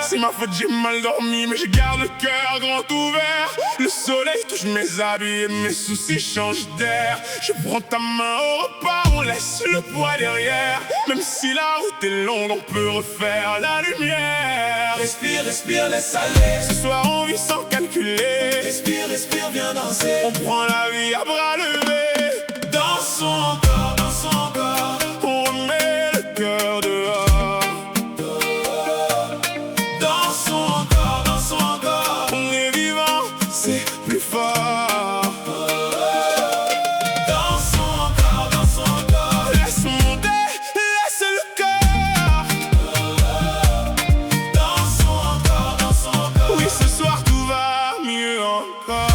C'est ma faute, j'ai mal dormi, mais je garde le cœur grand ouvert. Le soleil touche mes habits et mes soucis changent d'air. Je prends ta main au repas, on laisse le poids derrière. Même si la route est longue, on peut refaire la lumière. Respire, respire, laisse aller. Ce soir on vit sans calculer. Respire, respire, viens danser. On prend la vie à bras levés. Dansons encore, dansons encore. On remet le cœur dehors. Dansons encore, dansons encore. On est vivant, c'est plus fort. Dansons encore, dansons encore. Laisse monter, laisse le cœur. Dansons encore, dansons encore. Oui, ce soir tout va mieux encore.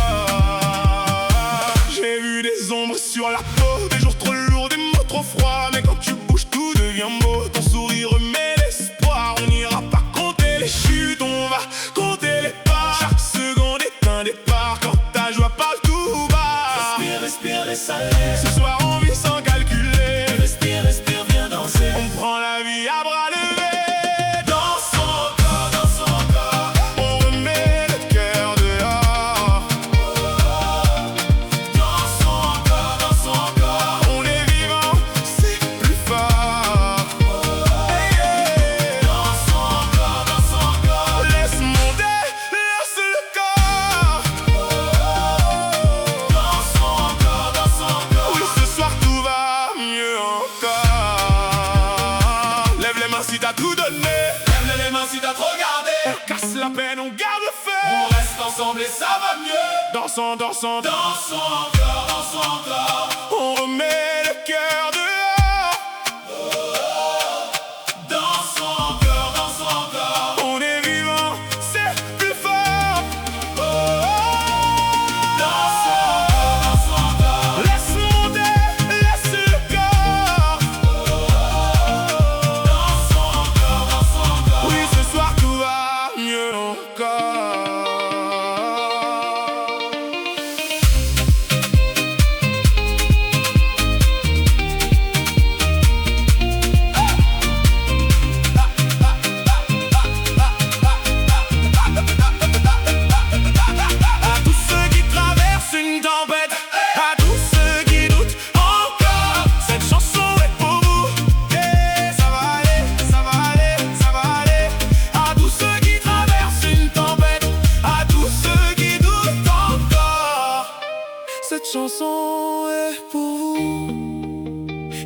J'ai vu des ombres sur la peau, des jours trop lourds, des mots trop froids. Mais quand tu bouges, tout devient beau. Ton sourire remet l'espoir. On n'ira pas compter les chutes, on va compter les pas. Chaque seconde est un départ. Quand ta joie parle tout bas. Respire, respire, laisse aller. Ce soir on vit sans calculer. Respire, respire, viens danser. On prend la vie à bras levés. Dansons encore, dansons encore. On remet le cœur dehors. Dansons encore, dansons encore. On est vivant, c'est plus fort. Hey, hey. Dansons encore, dansons encore. Laisse monter, laisse le corps. Dansons encore, dansons encore. Oui, ce soir tout va mieux encore. Lève les mains si t'as tout donné. Lève les mains si t'as trop gardé. On casse la peine, on garde le On feu. reste ensemble et ça va mieux. Dansons, dansons, Dansons encore, dansons encore. on remet le cœur dehors. Dansons encore, dansons encore. On est vivant, c'est plus fort. Dansons encore, dansons encore. Laisse monter, laisse le corps. Dansons encore, dansons encore. Oui, ce soir tout va mieux encore. À tous ceux qui traversent une tempête, à tous ceux qui doutent encore, cette chanson est pour vous. Yeah, ça va aller, ça va aller, ça va aller. À tous ceux qui traversent une tempête, à tous ceux qui doutent encore, cette chanson est pour vous.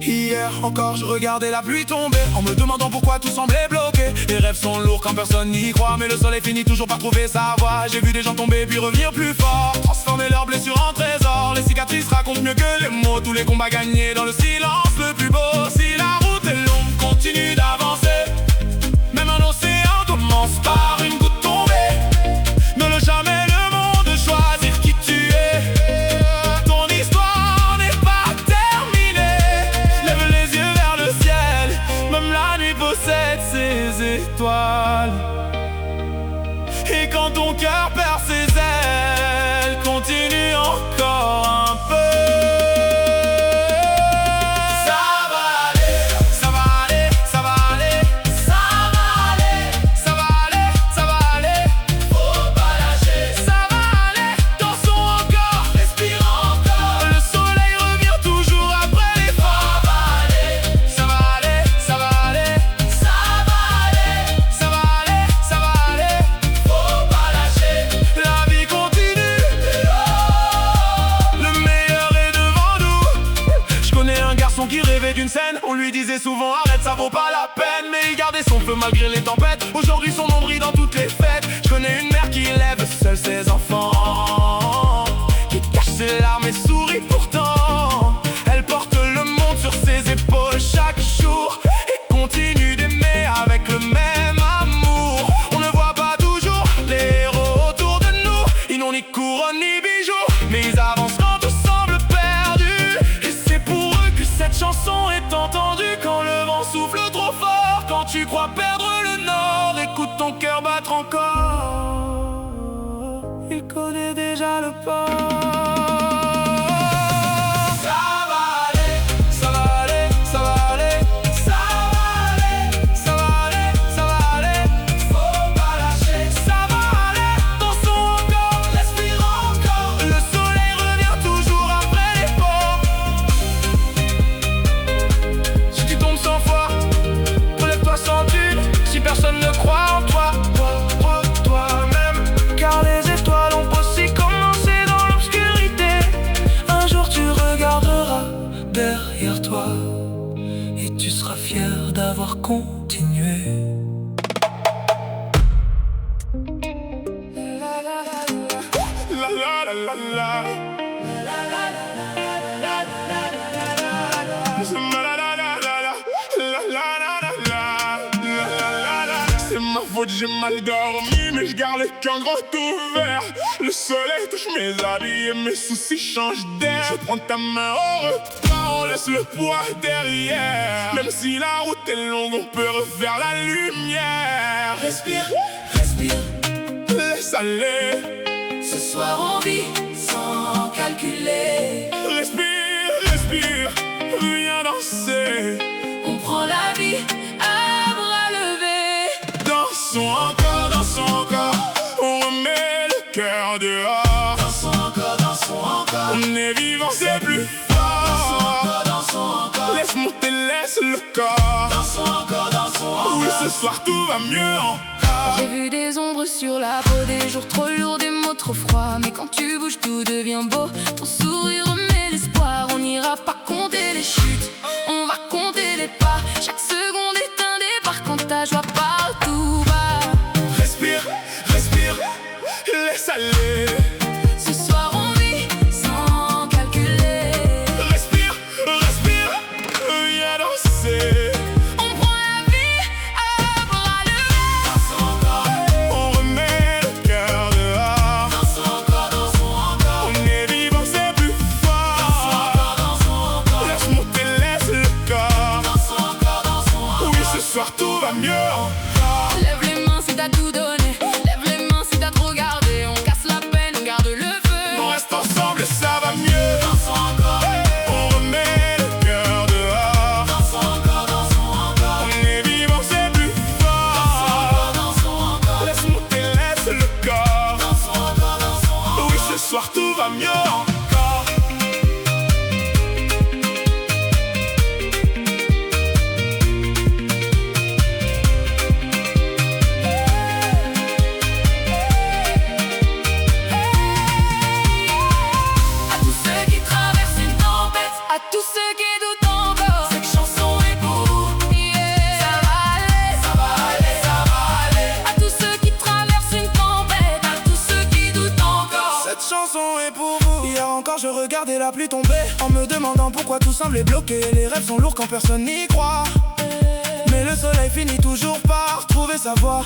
Hier encore je regardais la pluie tomber, en me demandant pourquoi tout semblait bloqué. Les rêves sont lourds quand personne n'y croit, mais le soleil finit toujours par trouver sa voie. J'ai vu des gens tomber puis revenir plus fort, transformer leurs blessures en trésors. Les cicatrices racontent mieux que les mots, tous les combats gagnés dans le silence le plus beau. Si la route est longue, continue d'avancer. Même un océan commence par une goutte tombée. Ne le jamais le monde choisir qui tu es. Ton histoire n'est pas terminée. Lève les yeux vers le ciel, même la nuit possède ses étoiles. Et quand ton cœur perd ses ailes, continue encore un peu. Ça va aller, ça va aller, ça va aller, ça va aller, ça va aller, ça va aller. Faut pas lâcher. Ça va aller, dansons encore, Respire encore. le soleil revient toujours après l'effort. Ça va aller, Ça va aller, ça va aller, ça va aller. ça va aller, ça va aller. Faut pas lâcher. La vie continue, le meilleur est devant nous. Je connais un garçon qui rêvait d'une scène. On lui disait souvent arrête, ça vaut pas la peine. Mais il gardait son feu malgré les tempêtes. Aujourd'hui son nom brille dans toutes les fêtes. Je connais une mère qui élève seule ses enfants, qui cache ses larmes et sourit pourtant. Elle porte le monde sur ses épaules chaque jour et continue d'aimer avec le même amour. On ne voit pas toujours les héros autour de nous. Ils n'ont ni couronne ni bijoux, mais ils avancent quand tout semble perdu. Et c'est pour eux que cette chanson est entendue. Quand le vent souffle trop fort, quand tu crois perdre le nord, écoute ton cœur battre encore. Il connaît déjà déjà le pas. Ça va aller, Ça va aller, ça va aller, ça va aller, ça va aller, ça va aller, faut pas lâcher. ça va aller. Dansons encore, Respire encore, le soleil revient toujours après l'effort. Si tu tombes 100 fois, relève-toi sans dune. Si personne ne croit en toi, toi-même. Car les étoiles ont aussi commencé dans l'obscurité. Un jour tu regarderas derrière toi et tu seras fier d'avoir continué. La la la la la. C'est ma faute, j'ai mal dormi, mais je garde le cœur grand ouvert. Le soleil touche mes habits et mes soucis changent d'air. Je prends ta main au repas, on laisse le poids derrière. Même si la route est longue, on peut refaire la lumière. respire, respire. Laisse aller, Ce soir on vit sans calculer. respire, respire, viens danser. On prend la vie à bras levés. Dansons encore, on remet le cœur dehors. Dansons encore, On est vivant, c'est plus dansons fort. encore, dansons encore. Laisse monter, laisse le corps. Dansons encore, Oui, ce soir tout va mieux encore. J'ai vu des ombres sur la peau, des jours trop lourds, des mots trop froids. Mais quand tu bouges, tout devient beau. Ton sourire remet l'espoir. On n'ira pas compter les chutes, on va compter les pas. Chaque seconde est un départ quand ta joie partout va. Respire, respire, laisse aller. Ce soir on vit sans calculer. Respire, respire, viens danser. On prend la vie à bras levés. dansons encore, On remet le cœur dehors. dansons encore. On est vivant, c'est plus fort. Dansons encore, Laisse monter, laisse le corps. dansons encore. Oui, ce soir tout va mieux encore. Lève les mains si t'as tout donné. Lève les mains si t'as trop gardé. On casse la peine, on garde le feu. On reste ensemble, ça va mieux. Dansons encore, On remet le cœur dehors. dansons encore. On est vivant, c'est plus fort. Dansons encore, Laisse monter, laisse le corps. dansons encore. Oui, ce soir tout va mieux encore. À tous ceux qui traversent une tempête, À tous ceux qui doutent encore. cette chanson est pour vous. Yeah. Ça va aller. Ça va aller, ça va aller. À tous ceux qui traversent une tempête. À tous ceux qui doutent encore. Cette chanson est pour vous. Hier encore, je regardais la pluie tomber, en me demandant pourquoi tout semblait bloqué. Les rêves sont lourds quand personne n'y croit. Mais le soleil finit toujours par trouver sa voie.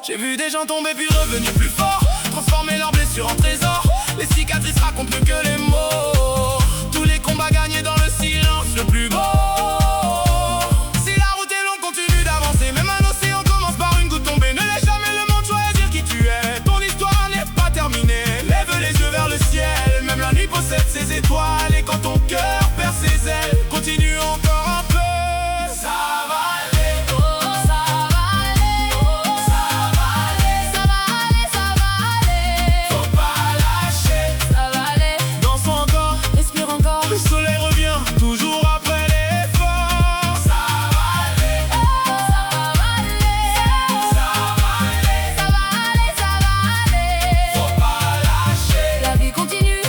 J'ai vu des gens tomber puis revenir plus forts, transformer leurs blessures en trésors. Les cicatrices racontent mieux que les mots. Tous les combats gagnés dans le silence le plus beau. Si la route est longue, continue d'avancer. Même un océan commence par une goutte tombée. Ne laisse jamais le monde choisir qui tu es. Ton histoire n'est pas terminée. Lève les yeux vers le ciel. Même la nuit possède ses étoiles. Et quand ton cœur perd ses ailes, continue encore un peu. Ça va aller, Oh, ça va aller. Oh, ça va aller. ça va aller, ça va aller. Faut pas lâcher. Ça va aller. Danse encore, Respire encore. le soleil revient toujours après l'effort. Ça va aller, Ça va aller. ça va aller. Ça va aller, ça va aller. Faut pas lâcher. La vie continue.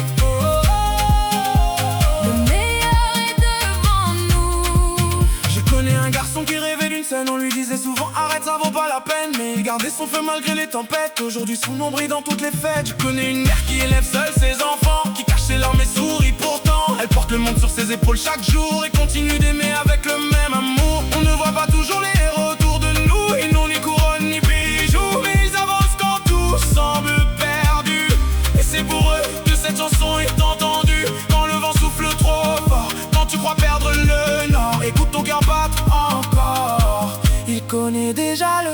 Le meilleur est devant nous. Je connais un garçon qui rêvait d'une scène. On lui disait souvent arrête, ça vaut pas la peine. Mais il gardait son feu malgré les tempêtes. Aujourd'hui son ombre brille dans toutes les fêtes. Je connais une mère qui élève seule ses enfants, qui cache ses larmes et sourit pourtant. Elle porte le monde sur ses épaules chaque jour et continue d'aimer avec le même amour. On ne voit pas toujours les héros autour de nous. Ils n'ont ni couronne ni bijoux, mais ils avancent quand tout semble perdu. Et c'est pour eux que cette chanson est entendue. Quand le vent souffle trop fort, quand tu crois perdre le nord, écoute ton cœur battre encore. Il connaît déjà le